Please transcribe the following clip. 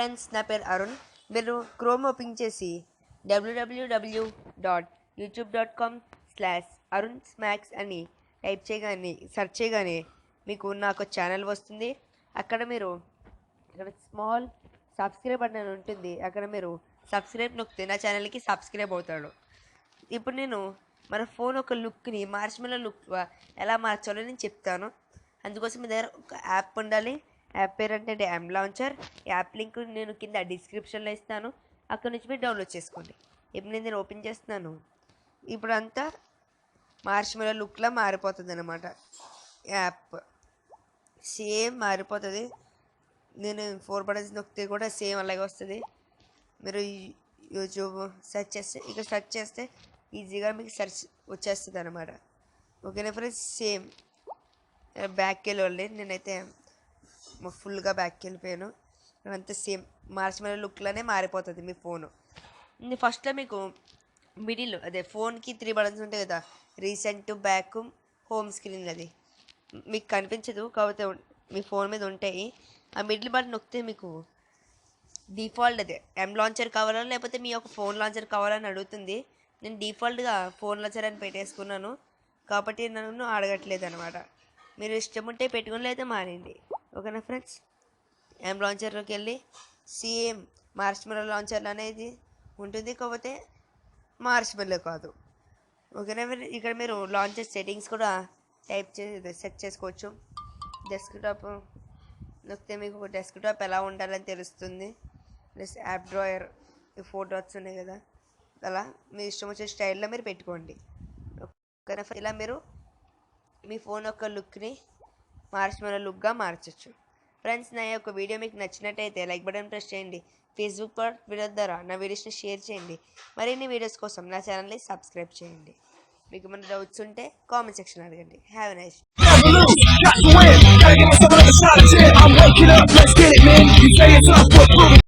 Friends, నా పేరు అరుణ్. మీరు క్రోమ్ ఓపెన్ చేసి www.youtube.com/arunsmax అని టైప్ చేయగానే సెర్చ్ చేయగానే మీకు నాకు ఛానల్ వస్తుంది. అక్కడ మీరు ఇక్కడ స్మాల్ సబ్స్క్రైబ్ బటన్ ఉంటుంది. అక్కడ మీరు సబ్స్క్రైబ్ నొక్కితే నా ఛానల్కి సబ్స్క్రైబ్ అవుతాడు. ఇప్పుడు నేను మన ఫోన్ ఒక లుక్ని మార్ష్మెల్లో లుక్ ఎలా మార్చాలో నేను చెప్తాను. అందుకోసం మీ దగ్గర ఒక యాప్ ఉండాలి. యాప్ పేరు అంటే యామ్ లాంచర్. యాప్ లింక్ నేను కింద డిస్క్రిప్షన్లో ఇస్తాను. అక్కడ నుంచి మీరు డౌన్లోడ్ చేసుకోండి. ఇప్పుడు నేను ఓపెన్ చేస్తున్నాను. ఇప్పుడు అంతా మార్ష్మెల్లో లుక్లా మారిపోతుంది అన్నమాట. యాప్ సేమ్ మారిపోతుంది. నేను 4 బటన్స్ నొక్కితే కూడా సేమ్ అలాగే వస్తుంది. మీరు యూట్యూబ్ సెర్చ్ చేస్తే ఇక్కడ సెర్చ్ చేస్తే ఈజీగా మీకు సెర్చ్ వచ్చేస్తుంది అనమాట. ఓకేనా ఫ్రెండ్స్, సేమ్ బ్యాక్కి వెళ్ళి నేనైతే ఫుల్గా బ్యాక్కి వెళ్ళిపోయాను. అంతా సేమ్ మార్ష్మెల్లో లుక్లోనే మారిపోతుంది మీ ఫోను. ఫస్ట్లో మీకు మిడిల్ అదే ఫోన్కి 3 బటన్స్ ఉంటాయి కదా, రీసెంట్, బ్యాక్, హోమ్ స్క్రీన్. అది మీకు కనిపించదు కాకపోతే మీ ఫోన్ మీద ఉంటాయి. ఆ మిడిల్ బటన్ నొక్కితే మీకు డిఫాల్ట్ అదే ఎమ్ లాంచర్ కావాలా లేకపోతే మీ యొక్క ఫోన్ లాంచర్ కావాలని అడుగుతుంది. నేను డిఫాల్ట్గా ఫోన్ లాంచర్ అని పెట్టేసుకున్నాను కాబట్టి నన్ను అడగట్లేదు అనమాట. మీరు ఇష్టం ఉంటే పెట్టుకుని అయితే మానేయండి. ఓకేనా ఫ్రెండ్స్, ఎమ్ లాంచర్లోకి వెళ్ళి సేమ్ మార్ష్మెల్లో లాంచర్ అనేది ఉంటుంది కాకపోతే మార్ష్మెల్లో కాదు. ఓకేనా, ఇక్కడ మీరు లాంచర్ సెట్టింగ్స్ కూడా సెట్ చేసుకోవచ్చు. డెస్క్టాప్ నొక్కితే మీకు డెస్క్టాప్ ఎలా ఉండాలని తెలుస్తుంది. ప్లస్ యాప్ డ్రాయర్, ఈ ఫోటోస్ ఉన్నాయి కదా, అలా మీ ఇష్టం వచ్చే స్టైల్లో మీరు పెట్టుకోండి. ఓకేనా, ఇలా మీరు మీ ఫోన్ యొక్క లుక్ని మార్ష్మెల్లో లుక్గా మార్చచ్చు. ఫ్రెండ్స్, నా యొక్క వీడియో మీకు నచ్చినట్టయితే లైక్ బటన్ ప్రెస్ చేయండి. ఫేస్బుక్ ట్విట్టర్ ద్వారా నా వీడియోస్ని షేర్ చేయండి. మరిన్ని వీడియోస్ కోసం నా ఛానల్ని సబ్స్క్రైబ్ చేయండి. మీకు ఏమైనా డౌట్స్ ఉంటే కామెంట్ సెక్షన్ అడగండి. Have a nice day.